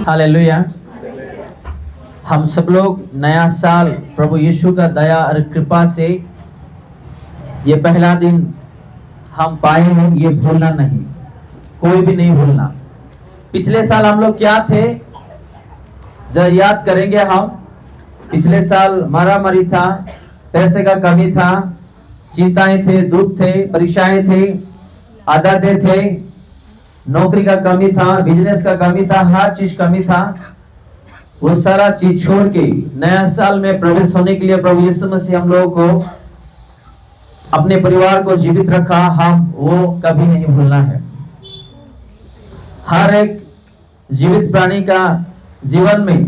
Hallelujah. हम सब लोग नया साल प्रभु यीशु का दया और कृपा से ये पहला दिन हम पाए हैं, ये भूलना नहीं, कोई भी नहीं भूलना। पिछले साल हम लोग क्या थे जब याद करेंगे हम। पिछले साल मारामारी था, पैसे का कमी था, चिंताएं थे, दुख थे, परेशानी थे, आदतें थे, नौकरी का कमी था, बिजनेस का कमी था, हर चीज कमी था। वो सारा चीज छोड़ के नया साल में प्रवेश होने के लिए प्रभु यीशु मसीह हम लोगों को अपने परिवार को जीवित रखा, हम वो कभी नहीं भूलना है। हर एक जीवित प्राणी का जीवन में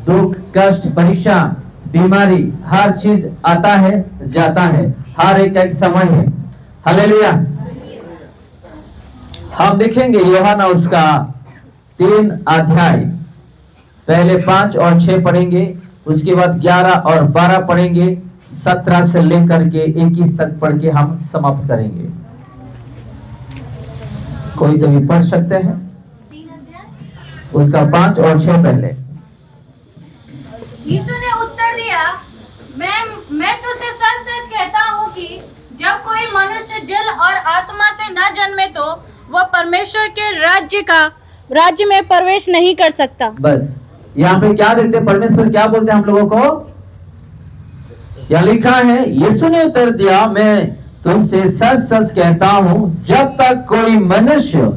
दुख, कष्ट, परीक्षा, बीमारी, हर चीज आता है, जाता है, हर एक समय है। हालेलुया। हम देखेंगे यूहन्ना उसका 3 अध्याय, पहले 5 और 6 पढ़ेंगे, उसके बाद 11 और 12 पढ़ेंगे, 17 से लेकर के 21 तक पढ़ के हम समाप्त करेंगे। कोई तो भी पढ़ सकते हैं उसका 5 और 6 पहले। यीशु ने उत्तर दिया, मैं तुझसे सच सच कहता हूँ कि जब कोई मनुष्य जल और आत्मा से न जन्मे तो वह परमेश्वर के राज्य में प्रवेश नहीं कर सकता। बस यहाँ पे क्या देखते हैं, परमेश्वर क्या बोलते हैं हम लोगों को। यहाँ लिखा है, यीशु ने उत्तर दिया, मैं तुमसे सच सच कहता हूँ जब तक कोई मनुष्य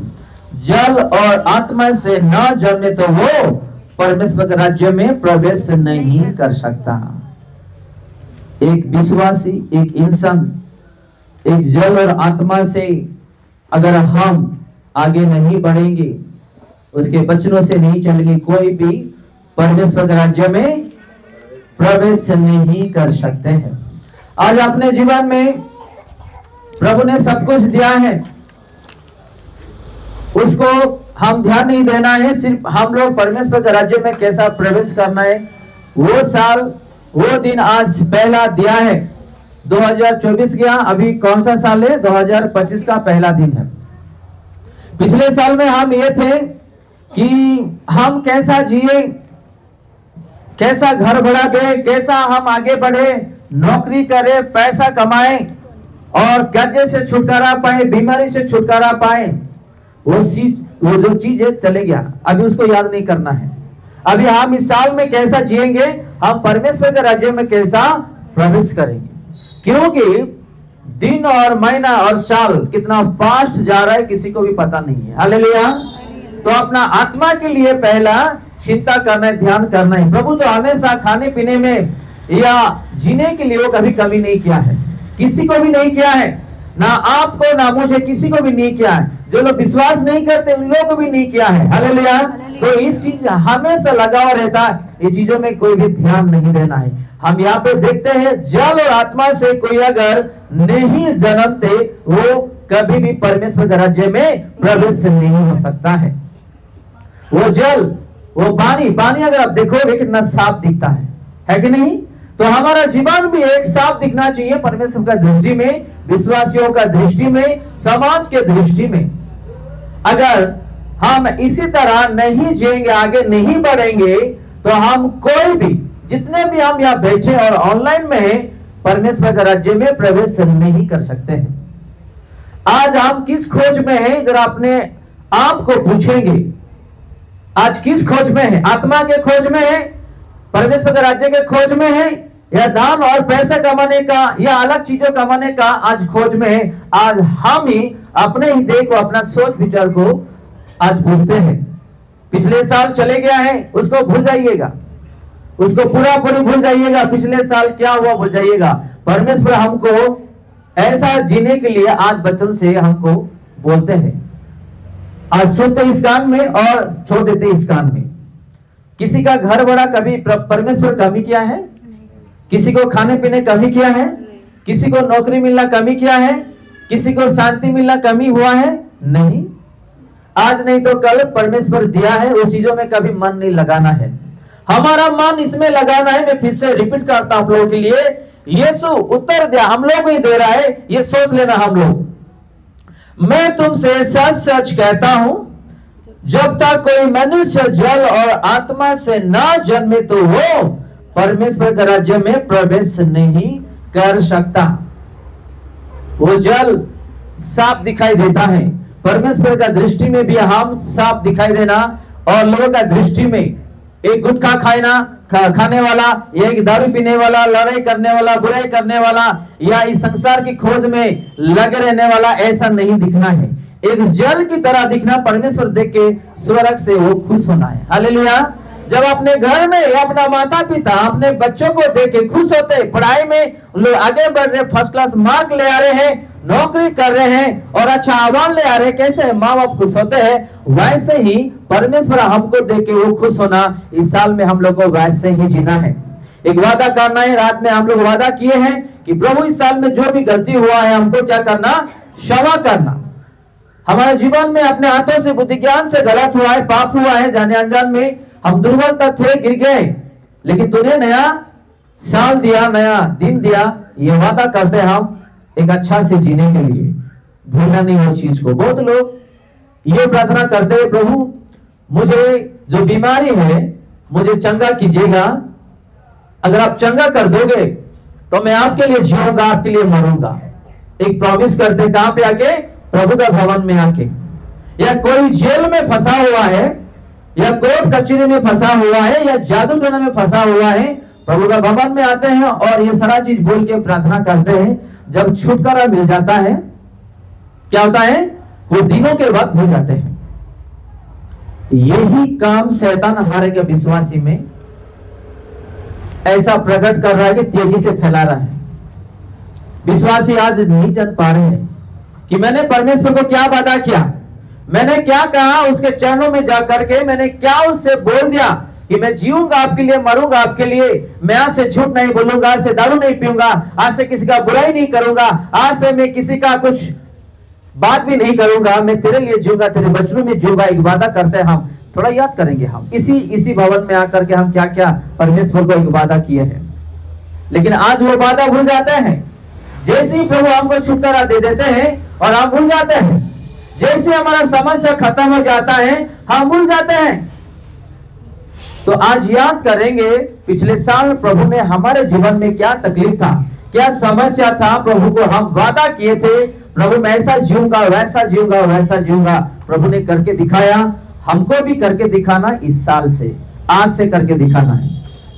जल और आत्मा से न जन्मे तो वो परमेश्वर के राज्य में प्रवेश नहीं कर सकता। एक विश्वासी, एक इंसान, एक जल और आत्मा से अगर हम आगे नहीं बढ़ेंगे, उसके वचनों से नहीं चलेंगे, कोई भी परमेश्वर के राज्य में प्रवेश नहीं कर सकते हैं। आज अपने जीवन में प्रभु ने सब कुछ दिया है, उसको हम ध्यान नहीं देना है, सिर्फ हम लोग परमेश्वर के राज्य में कैसा प्रवेश करना है। वो साल, वो दिन आज पहला दिया है। 2024 गया, अभी कौन सा साल है? 2025 का पहला दिन है। पिछले साल में हम ये थे कि हम कैसा जिए, कैसा घर बढ़ा दे, कैसा हम आगे बढ़े, नौकरी करे, पैसा कमाए और कर्जे से छुटकारा पाए, बीमारी से छुटकारा पाए। वो जो चीज है चले गया, अभी उसको याद नहीं करना है। अभी हम इस साल में कैसा जिएंगे, हम परमेश्वर के राज्य में कैसा प्रवेश करेंगे, क्योंकि दिन और महीना और साल कितना फास्ट जा रहा है किसी को भी पता नहीं है। हालेलुया। तो अपना आत्मा के लिए पहला चिंता करना है, ध्यान करना है। प्रभु तो हमेशा खाने पीने में या जीने के लिए वो कभी कमी नहीं किया है, किसी को भी नहीं किया है, ना आपको ना मुझे, किसी को भी नहीं किया है। जो लोग विश्वास नहीं करते उन लोगों को भी नहीं किया है। हालेलुया। तो इस चीज हमेशा लगा हुआ रहता है, ये चीजों में कोई भी ध्यान नहीं देना है। हम यहाँ पे देखते हैं, जल और आत्मा से कोई अगर नहीं जन्मते वो कभी भी परमेश्वर के राज्य में प्रवेश नहीं हो सकता है। वो जल, वो पानी अगर आप देखोगे कितना साफ दिखता है कि नहीं? तो हमारा जीवन भी एक साफ दिखना चाहिए परमेश्वर का दृष्टि में, विश्वासियों का दृष्टि में, समाज के दृष्टि में। अगर हम इसी तरह नहीं जिएंगे, आगे नहीं बढ़ेंगे, तो हम कोई भी, जितने भी हम यहाँ बैठे और ऑनलाइन में हैं, परमेश्वर के राज्य में प्रवेश नहीं कर सकते हैं। आज हम किस खोज में हैं? अगर अपने आप को पूछेंगे, आज किस खोज में है? आत्मा के खोज में है, परमेश्वर के राज्य के खोज में है, या दान और पैसा कमाने का या अलग चीजों कमाने का आज खोज में है? आज हम ही अपने ही देह को, अपना सोच विचार को आज पूछते हैं। पिछले साल चले गया है, उसको भूल जाइएगा, उसको पूरा भूल जाइएगा। पिछले साल क्या हुआ भूल जाइएगा। परमेश्वर हमको ऐसा जीने के लिए आज वचन से हमको बोलते हैं। आज सुनते इस कान में और छोड़ देते इस कान में। किसी का घर बड़ा कभी परमेश्वर कमी किया है? किसी को खाने पीने कमी किया है? किसी को नौकरी मिलना कमी किया है? किसी को शांति मिलना कमी हुआ है? नहीं। आज नहीं तो कल परमेश्वर दिया है, उस चीजों में कभी मन नहीं लगाना है। हमारा मन इसमें लगाना है। मैं फिर से रिपीट करता हूं आप लोगों के लिए, यीशु उत्तर दिया, हम लोग को ही दे रहा है, ये सोच लेना हम लोग। मैं तुमसे सच सच कहता हूं जब तक कोई मनुष्य जल और आत्मा से ना जन्मे तो वो परमेश्वर के राज्य में प्रवेश नहीं कर सकता। वो जल साफ दिखाई देता है, परमेश्वर का दृष्टि में भी हम साफ दिखाई देना, और लोगों का दृष्टि में एक गुटखा खाने वाला, एक दारू पीने वाला, लड़ाई करने वाला, बुराई करने वाला, या इस संसार की खोज में लगे रहने वाला ऐसा नहीं दिखना है। एक जल की तरह दिखना, परमेश्वर देख के स्वर्ग से वो खुश होना है। हालेलुया। जब अपने घर में अपना माता पिता अपने बच्चों को देख के खुश होते हैं, पढ़ाई में लोग आगे बढ़ रहे, फर्स्ट क्लास मार्क ले आ रहे हैं, नौकरी कर रहे हैं और अच्छा आवाज ले आ रहे हैं, कैसे माँ बाप खुश होते हैं, वैसे ही परमेश्वर हमको देख के वो खुश होना। इस साल में हम लोग को वैसे ही जीना है, एक वादा करना है। रात में हम लोग वादा किए हैं कि प्रभु इस साल में जो भी गलती हुआ है हमको क्या करना, क्षमा करना। हमारे जीवन में अपने हाथों से, बुद्धि ज्ञान से गलत हुआ है, पाप हुआ है, जाने अनजान में हम दुर्बलता थे, गिर गए, लेकिन तूने नया साल दिया, नया दिन दिया, ये वादा करते हम एक अच्छा से जीने के लिए, भूलना नहीं वो चीज को। बहुत लोग ये प्रार्थना करते हैं, प्रभु मुझे जो बीमारी है मुझे चंगा कीजिएगा, अगर आप चंगा कर दोगे तो मैं आपके लिए जीऊंगा, आपके लिए मरूंगा। एक प्रॉमिस करते, कहां पे आके, प्रभु का भवन में आके। या कोई जेल में फंसा हुआ है, या कोर्ट कचहरी में फंसा हुआ है, या जादू टोना में फंसा हुआ है, प्रभु का भवन में आते हैं और ये सारा चीज बोल के प्रार्थना करते हैं। जब छुटकारा मिल जाता है, क्या होता है, कुछ दिनों के बाद भूल जाते हैं। यही काम शैतान हमारे के विश्वासी में ऐसा प्रकट कर रहा है कि तेजी से फैला रहा है। विश्वासी आज नहीं जान पा रहे हैं कि मैंने परमेश्वर को क्या वादा किया, मैंने क्या कहा, उसके चरणों में जाकर के मैंने क्या उससे बोल दिया कि मैं जीऊंगा आपके लिए, मरूंगा आपके लिए, मैं आज से झूठ नहीं बोलूंगा, आज से दारू नहीं पीऊंगा, आज से किसी का बुराई नहीं करूंगा, आज से मैं किसी का कुछ बात भी नहीं करूंगा, मैं तेरे लिए जीऊंगा, तेरे वचनों में जीऊंगा। एक वादा करते हैं हम, थोड़ा याद करेंगे हम इसी भवन में आकर के हम क्या क्या परमेश्वर को एक वादा किए हैं, लेकिन आज वो वादा भूल जाते हैं। जैसे ही प्रभु हमको छुटकारा दे देते हैं और हम भूल जाते हैं, जैसे हमारा समस्या खत्म हो जाता है हम भूल जाते हैं। तो आज याद करेंगे पिछले साल प्रभु ने हमारे जीवन में क्या तकलीफ था, क्या समस्या था, प्रभु को हम वादा किए थे, प्रभु मैं ऐसा जीऊंगा, वैसा जीऊंगा, वैसा जीऊंगा, प्रभु ने करके दिखाया। हमको भी करके दिखाना, इस साल से, आज से करके दिखाना है।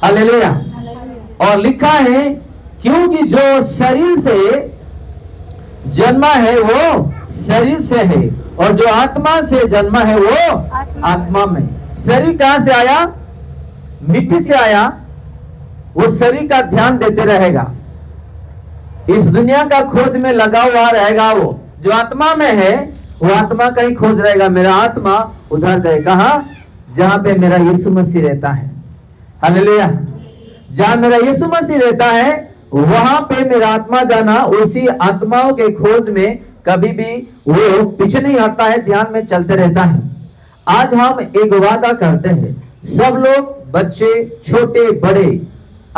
हालेलुया। और लिखा है क्योंकि जो शरीर से जन्मा है वो शरीर से है, और जो आत्मा से जन्मा है वो आत्मा में। शरीर कहां से आया, मिट्टी से आया, वो शरीर का ध्यान देते रहेगा, इस दुनिया का खोज में लगा हुआ रहेगा। वो जो आत्मा में है वो आत्मा का ही खोज रहेगा। मेरा आत्मा उधर गए, कहा, जहां पे मेरा यीशु मसीह रहता है। हालेलुया। जहां मेरा यीशु मसीह रहता है वहां पे मेरा आत्मा जाना, उसी आत्माओं के खोज में कभी भी वो पीछे नहीं हटता है, ध्यान में चलते रहता है। आज हम एक वादा करते हैं, सब लोग, बच्चे, छोटे बड़े,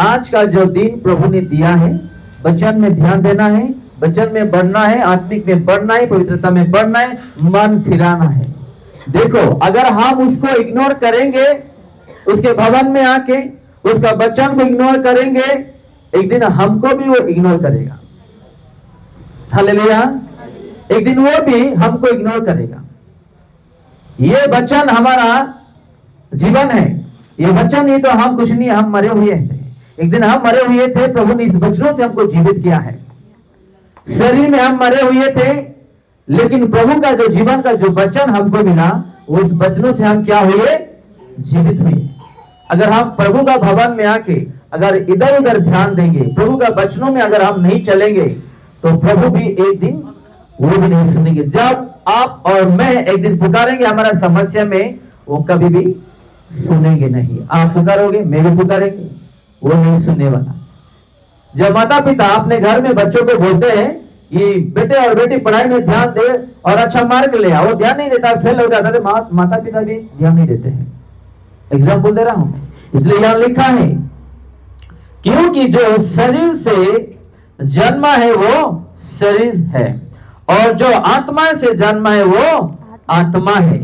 आज का जो दिन प्रभु ने दिया है, वचन में ध्यान देना है, वचन में बढ़ना है, आत्मिक में बढ़ना है, पवित्रता में बढ़ना है, मन फिराना है। देखो, अगर हम उसको इग्नोर करेंगे, उसके भवन में आके उसका वचन को इग्नोर करेंगे, एक दिन हमको भी वो इग्नोर करेगा। हालेलुया। एक दिन वो भी हमको इग्नोर करेगा। ये वचन हमारा जीवन है, ये वचन ही तो हम कुछ नहीं, हम मरे हुए थे। एक दिन हम मरे हुए थे, प्रभु ने इस वचनों से हमको जीवित किया है। शरीर में हम मरे हुए थे, लेकिन प्रभु का जो जीवन का जो वचन हमको मिला, उस वचनों से हम क्या हुए, जीवित हुए। अगर हम प्रभु का भवन में आके अगर इधर उधर ध्यान देंगे, प्रभु का वचनों में अगर हम नहीं चलेंगे, तो प्रभु भी एक दिन वो भी नहीं सुनेंगे। जब आप और मैं एक दिन पुकारेंगे हमारा समस्या में, वो कभी भी सुनेंगे नहीं। आप पुकारोगे, मैं भी पुकारेंगे, वो नहीं सुनने वाला। जब माता पिता अपने घर में बच्चों को बोलते हैं कि बेटे और बेटी पढ़ाई में ध्यान दे और अच्छा मार्क ले आओ, वो ध्यान नहीं देता, फेल हो जाता है, माता पिता भी ध्यान नहीं देते हैं। एग्जाम्पल दे रहा हूं मैं, इसलिए यहां लिखा है क्योंकि जो शरीर से जन्मा है वो शरीर है, और जो आत्मा से जन्मा है वो आत्मा है।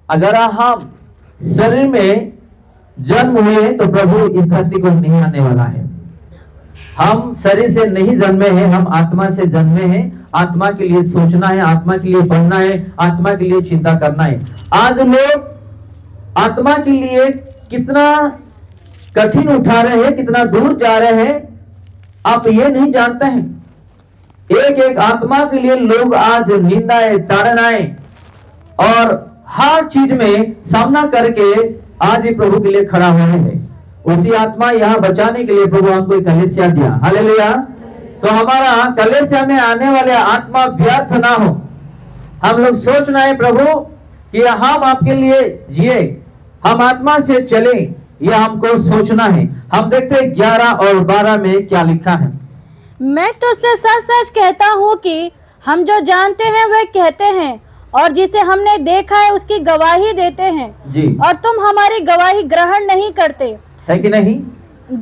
अगर हम शरीर में जन्म हुए तो प्रभु इस धरती को नहीं आने वाला है। हम शरीर से नहीं जन्मे हैं, हम आत्मा से जन्मे हैं। आत्मा के लिए सोचना है, आत्मा के लिए बढ़ना है, आत्मा के लिए चिंता करना है। आज लोग आत्मा के लिए कितना कठिन उठा रहे हैं, कितना दूर जा रहे हैं, आप ये नहीं जानते हैं। एक एक आत्मा के लिए लोग आज निंदाएं, ताड़नाएं और हर चीज में सामना करके आज भी प्रभु के लिए खड़ा हुए हैं। उसी आत्मा यहाँ बचाने के लिए प्रभु हमको एक कलीसिया दिया। हालेलुया। तो हमारा कलीसिया में आने वाले आत्मा व्यर्थ ना हो। हम लोग सोचना है प्रभु कि हम आपके लिए जिए, हम आत्मा से चले, यह हमको सोचना है। हम देखते हैं 11 और 12 में क्या लिखा है। मैं तुझसे सच सच कहता हूँ कि हम जो जानते हैं वह कहते हैं और जिसे हमने देखा है उसकी गवाही देते हैं जी। और तुम हमारी गवाही ग्रहण नहीं करते, है कि नहीं?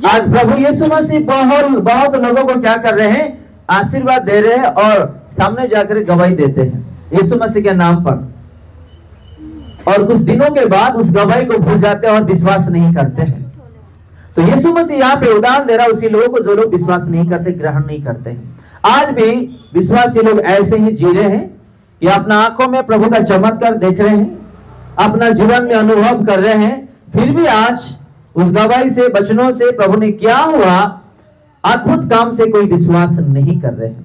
आज प्रभु यीशु मसीह बहुत लोगों को क्या कर रहे हैं? आशीर्वाद दे रहे हैं और सामने जाकर गवाही देते हैं यीशु मसीह के नाम पर, और कुछ दिनों के बाद उस गवाही को भूल जाते हैं और विश्वास नहीं करते हैं। तो यीशु मसीह यहाँ पे उदाहरण दे रहा है उसी लोगों को जो लोग विश्वास नहीं करते, ग्रहण नहीं करते हैं। आज भी विश्वासी लोग ऐसे ही जी रहे हैं कि अपना आंखों में प्रभु का चमत्कार देख रहे हैं, अपना जीवन में अनुभव कर रहे हैं, फिर भी आज उस गवाही से, वचनों से, प्रभु ने क्या हुआ अद्भुत काम से कोई विश्वास नहीं कर रहे हैं।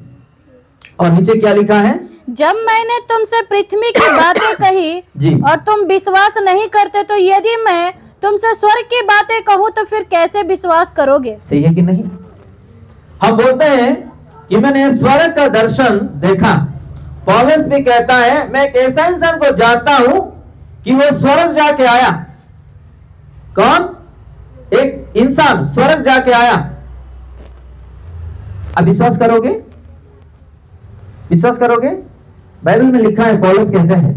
और नीचे क्या लिखा है? जब मैंने तुमसे पृथ्वी की बातें कही और तुम विश्वास नहीं करते, तो यदि मैं तुमसे स्वर्ग की बातें कहूँ तो फिर कैसे विश्वास करोगे? सही है कि नहीं? हम बोलते हैं कि मैंने स्वर्ग का दर्शन देखा। पौलुस भी कहता है मैं एक ऐसा इंसान को जानता हूं कि वो स्वर्ग जाके आया। कौन? एक इंसान स्वर्ग जाके आया। अब विश्वास करोगे? विश्वास करोगे? बाइबल में लिखा है, पौलुस कहते हैं,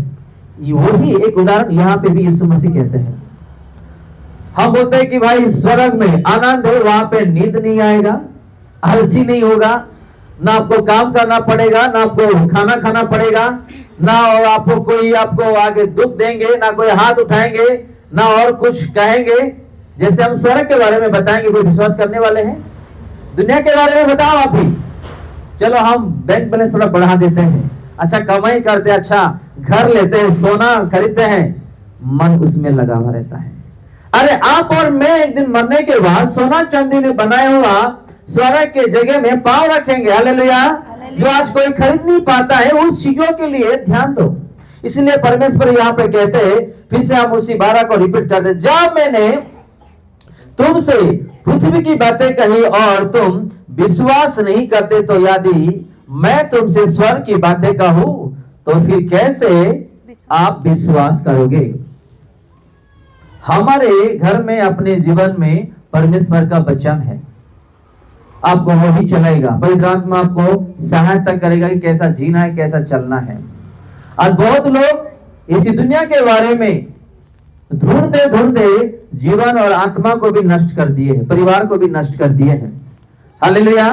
वही एक उदाहरण यहां पे भी यीशु मसीह कहते हैं। हम बोलते हैं कि भाई स्वर्ग में आनंद है, वहां पे नींद नहीं आएगा, आलसी नहीं होगा, ना आपको काम करना पड़ेगा, ना आपको खाना खाना पड़ेगा, ना और आपको कोई आपको आगे दुख देंगे, ना कोई हाथ उठाएंगे, ना और कुछ कहेंगे। जैसे हम स्वर्ग के बारे में बताएंगे, कोई विश्वास करने वाले हैं? दुनिया के बारे में बताओ आप ही। चलो हम बैंक बैलेंस थोड़ा बढ़ा देते हैं, अच्छा कमाई करते हैं, अच्छा घर लेते हैं, सोना खरीदते हैं, मन उसमें लगा हुआ रहता है। अरे आप और मैं एक दिन मरने के बाद सोना चांदी में बनाया हुआ स्वर्ग के जगह में पांव रखेंगे। हालेलुया। जो आज कोई खरीद नहीं पाता है, उस चीजों के लिए ध्यान दो। इसलिए परमेश्वर यहाँ पे कहते हैं, फिर से हम उसी 12 को रिपीट कर दे, जब मैंने तुमसे पृथ्वी की बातें कही और तुम विश्वास नहीं करते, तो यदि मैं तुमसे स्वर्ग की बातें कहूं तो फिर कैसे आप विश्वास करोगे? हमारे घर में, अपने जीवन में परमेश्वर का वचन है, आपको वही चलाएगा। पवित्र आत्मा आपको सहायता करेगा कि कैसा जीना है, कैसा चलना है। आज बहुत लोग इसी दुनिया के बारे में ढूंढते ढूंढते जीवन और आत्मा को भी नष्ट कर दिए हैं, परिवार को भी नष्ट कर दिए हैं। हालेलुया।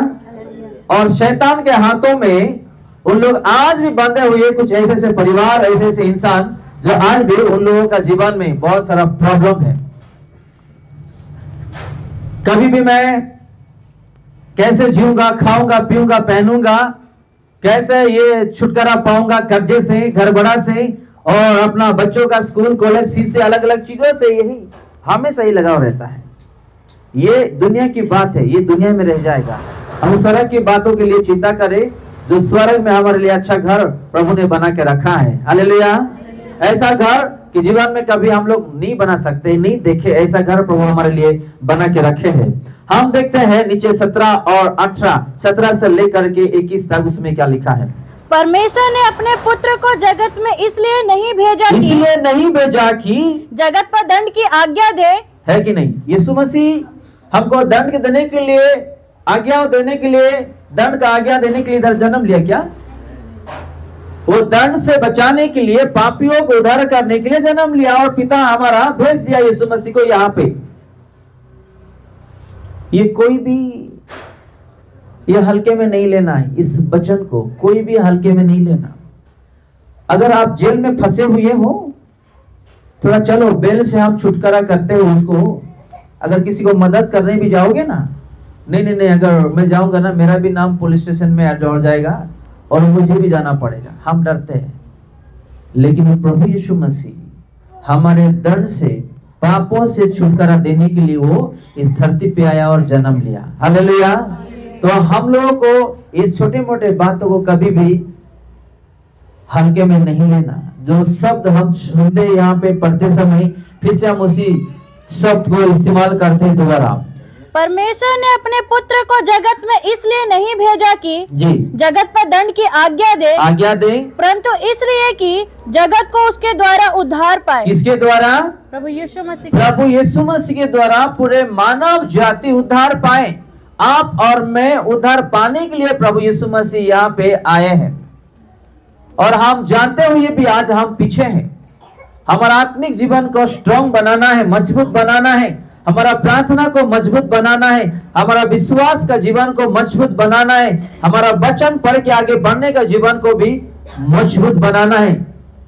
और शैतान के हाथों में उन लोग आज भी बंधे हुए कुछ ऐसे ऐसे परिवार, ऐसे ऐसे इंसान जो आज भी उन लोगों का जीवन में बहुत सारा प्रॉब्लम है। कभी भी मैं कैसे जीऊंगा, खाऊंगा, पीऊंगा, पहनूंगा, कैसे ये छुटकारा पाऊंगा कर्जे से, घर बड़ा से, और अपना बच्चों का स्कूल कॉलेज फीस से, अलग अलग चीजों से, यही हमेशा ही लगाव रहता है। ये दुनिया की बात है, ये दुनिया में रह जाएगा। हम स्वर्ग की बातों के लिए चिंता करें, जो स्वर्ग में हमारे लिए अच्छा घर प्रभु ने बना के रखा है। हालेलुया। ऐसा घर कि जीवन में कभी हम लोग नहीं बना सकते, नहीं देखे, ऐसा घर प्रभु हमारे लिए बना के रखे हैं। हम देखते हैं नीचे 17 और 18, 17 से लेकर के 21 तक, उसमें क्या लिखा है? परमेश्वर ने अपने पुत्र को जगत में इसलिए नहीं भेजा कि जगत पर दंड की आज्ञा दे, है कि नहीं? यीशु मसीह हमको दंड देने के लिए, आज्ञा देने के लिए, दंड का आज्ञा देने के लिए इधर जन्म लिया क्या? वो दंड से बचाने के लिए, पापियों को उद्धार करने के लिए जन्म लिया, और पिता हमारा भेज दिया यीशु मसीह को यहाँ पे। ये कोई भी ये हल्के में नहीं लेना है, इस वचन को कोई भी हल्के में नहीं लेना। अगर आप जेल में फंसे हुए हो, थोड़ा चलो बेल से हम छुटकारा करते हैं उसको। अगर किसी को मदद करने भी जाओगे ना, नहीं, अगर मैं जाऊंगा ना मेरा भी नाम पुलिस स्टेशन में जोड़ जाएगा और मुझे भी जाना पड़ेगा, हम डरते हैं। लेकिन प्रभु यीशु मसीह हमारे दर्द से, पापों से छुटकारा देने के लिए वो इस धरती पे आया और जन्म लिया। हालेलुया। तो हम लोगों को इस छोटे मोटे बातों को कभी भी हल्के में नहीं लेना। जो शब्द हम सुनते यहाँ पे पढ़ते समय फिर से हम उसी शब्द को इस्तेमाल करते हैं दोबारा। परमेश्वर ने अपने पुत्र को जगत में इसलिए नहीं भेजा कि जी जगत पर दंड की आज्ञा दे, परंतु इसलिए कि जगत को उसके द्वारा उद्धार पाए। किसके द्वारा? प्रभु यीशु मसीह। प्रभु यीशु मसीह के द्वारा पूरे मानव जाति उद्धार पाए। आप और मैं उद्धार पाने के लिए प्रभु यीशु मसीह यहाँ पे आए हैं। और हम जानते हुए भी आज हम पीछे हैं। हमारा आत्मिक जीवन को स्ट्रॉन्ग बनाना है, मजबूत बनाना है, हमारा प्रार्थना को मजबूत बनाना है, हमारा विश्वास का जीवन को मजबूत बनाना है, हमारा वचन पढ़ के आगे बढ़ने का जीवन को भी मजबूत बनाना है।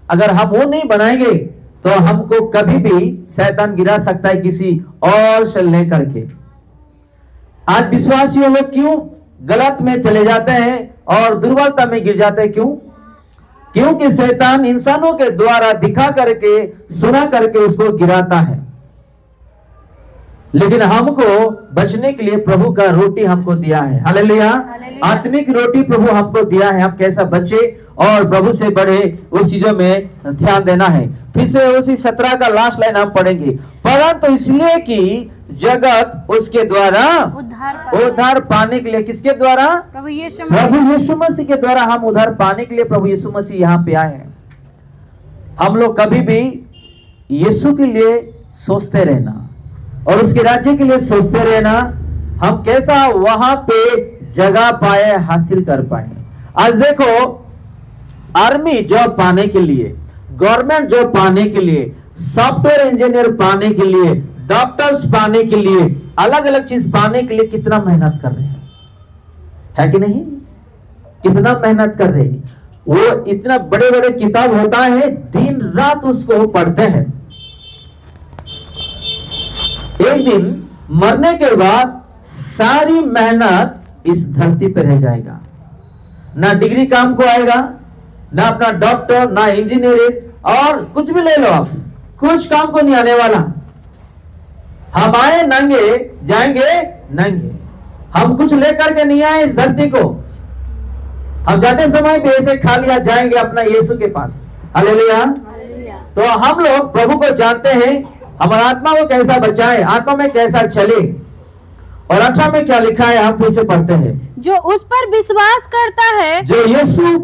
अगर हम वो नहीं बनाएंगे तो हमको कभी भी शैतान गिरा सकता है किसी और से लेकर के। आज विश्वासी लोग क्यों गलत में चले जाते हैं और दुर्बलता में गिर जाते हैं? क्यों? क्योंकि शैतान इंसानों के द्वारा दिखा करके, सुना करके उसको गिराता है। लेकिन हमको बचने के लिए प्रभु का रोटी हमको दिया है। हालेलुया। आत्मिक रोटी प्रभु हमको दिया है। हम कैसा बचे और प्रभु से बढ़े उस चीजों में ध्यान देना है। फिर से उसी 17 का लास्ट लाइन हम पढ़ेंगे। परंतु इसलिए कि जगत उसके द्वारा उद्धार पाने के लिए, किसके द्वारा? प्रभु यीशु मसीह के द्वारा हम उद्धार पाने के लिए प्रभु यीशु मसीह यहाँ पे आए हैं। हम लोग कभी भी यीशु के लिए सोचते रहना और उसके राज्य के लिए सोचते रहना, हम कैसा वहां पे जगह पाए, हासिल कर पाए। आज देखो, आर्मी जॉब पाने के लिए, गवर्नमेंट जॉब पाने के लिए, सॉफ्टवेयर इंजीनियर पाने के लिए, डॉक्टर्स पाने के लिए, अलग अलग चीज पाने के लिए कितना मेहनत कर रहे हैं, है कि नहीं? कितना मेहनत कर रहे हैं। वो इतना बड़े बड़े किताब होता है, दिन रात उसको पढ़ते हैं। एक दिन मरने के बाद सारी मेहनत इस धरती पर रह जाएगा। ना डिग्री काम को आएगा, ना अपना डॉक्टर, ना इंजीनियर, और कुछ भी ले लो आप, कुछ काम को नहीं आने वाला। हम आए नंगे, जाएंगे नंगे। हम कुछ लेकर के नहीं आए इस धरती को। हम जाते समय भी ऐसे खाली हाथ जाएंगे अपना यीशु के पास। हालेलुया। तो हम लोग प्रभु को जानते हैं, हमारा आत्मा को कैसा बचाए, आत्मा में कैसा चले। और 18 में क्या लिखा है, हम फिर से पढ़ते हैं। जो उस पर विश्वास करता है, जो यीशु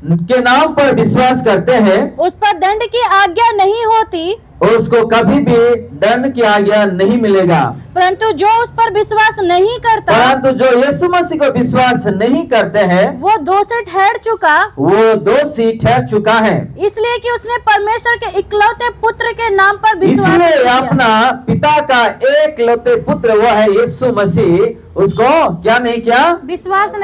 के नाम पर विश्वास करते हैं, उस पर दंड की आज्ञा नहीं होती, उसको कभी भी दंड की आज्ञा नहीं मिलेगा। परंतु जो उस पर विश्वास नहीं करता, परंतु जो यीशु मसीह को विश्वास नहीं करते हैं, वो दोषी ठहर चुका है। इसलिए कि उसने परमेश्वर के इकलौते पुत्र के नाम पर विश्वास इसलिए किया। अपना पिता का एकलौते पुत्र वो है यीशु मसीह, उसको क्या नहीं किया? विश्वास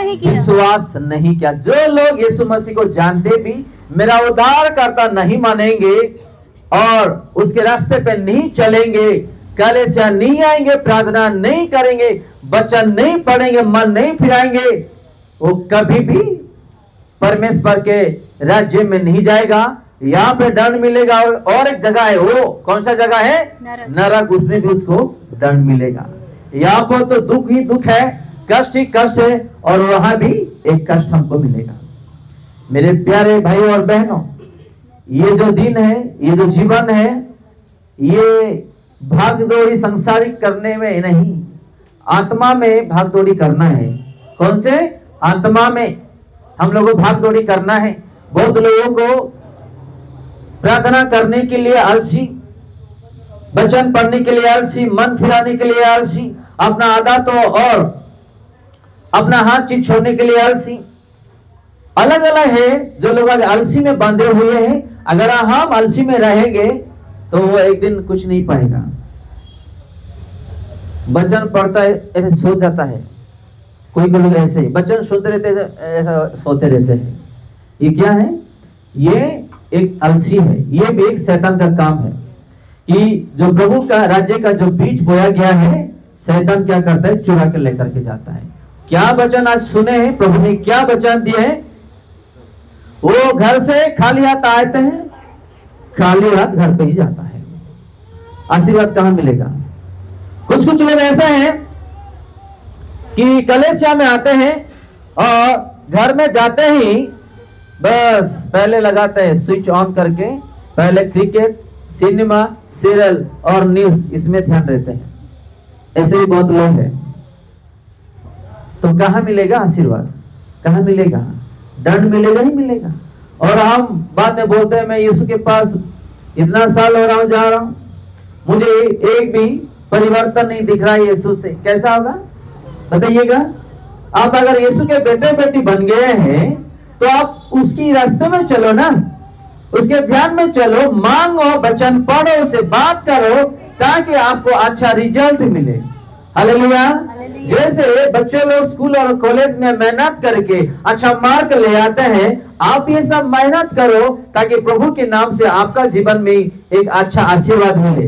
नहीं किया। जो लोग यीशु मसीह को जानते भी मेरा उद्धारकर्ता नहीं मानेंगे और उसके रास्ते पे नहीं चलेंगे, कलीसिया नहीं आएंगे, प्रार्थना नहीं करेंगे, वचन नहीं पढ़ेंगे, मन नहीं फिराएंगे, वो कभी भी परमेश्वर के राज्य में नहीं जाएगा। यहाँ पे दंड मिलेगा। और एक जगह है, वो कौन सा जगह है? नरक। उसमें भी उसको दंड मिलेगा। यहाँ पर तो दुख ही दुख है, कष्ट ही कष्ट है, और वहां भी एक कष्ट हमको मिलेगा। मेरे प्यारे भाई और बहनों, ये जो दिन है, ये जो जीवन है, ये भागदौड़ी संसारिक करने में नहीं, आत्मा में भागदौड़ी करना है। कौन से? आत्मा में हम लोगों को भागदौड़ी करना है। बहुत लोगों को प्रार्थना करने के लिए आलसी, वचन पढ़ने के लिए आलसी, मन फिराने के लिए आलसी, अपना आदतों और अपना हर चीज छोड़ने के लिए आलसी, अलग अलग है। जो लोग आज आलसी में बांधे हुए हैं, अगर हम आलसी में रहेंगे तो वो एक दिन कुछ नहीं पाएगा। वचन पढ़ता है ऐसे सो जाता है, कोई लोग ऐसे वचन सुनते रहते ऐसा सोते रहते हैं। ये क्या है? ये एक आलसी है। ये भी एक शैतान का काम है। कि जो प्रभु का राज्य का जो बीज बोया गया है, शैतान क्या करता है? चुरा के लेकर के जाता है। क्या वचन आज सुने हैं? प्रभु ने क्या वचन दिए हैं? वो घर से खाली हाथ आते हैं, खाली हाथ घर पे ही जाता है। आशीर्वाद कहां मिलेगा? कुछ कुछ लोग ऐसा है कि कलेसिया में आते हैं और घर में जाते ही बस पहले लगाते हैं स्विच ऑन करके, पहले क्रिकेट, सिनेमा, सीरियल और न्यूज, इसमें ध्यान रहते हैं। ऐसे भी बहुत लोग हैं। तो कहां मिलेगा आशीर्वाद? कहां मिलेगा? दंड मिलेगा ही मिलेगा। और हम बाद में बोलते हैं मैं यीशु के पास इतना साल हो रहा हूं, जा रहा हूं, मुझे एक भी परिवर्तन नहीं दिख रहा है यीशु से। कैसा होगा बताइएगा? आप अगर यीशु के बेटे बेटी बन गए हैं तो आप उसकी रास्ते में चलो ना, उसके ध्यान में चलो, मांगो, वचन पढ़ो, उससे बात करो ताकि आपको अच्छा रिजल्ट मिले। हालेलुया। जैसे बच्चे लोग स्कूल और कॉलेज में मेहनत करके अच्छा मार्क ले आते हैं, आप ये सब मेहनत करो ताकि प्रभु के नाम से आपका जीवन में एक अच्छा आशीर्वाद मिले।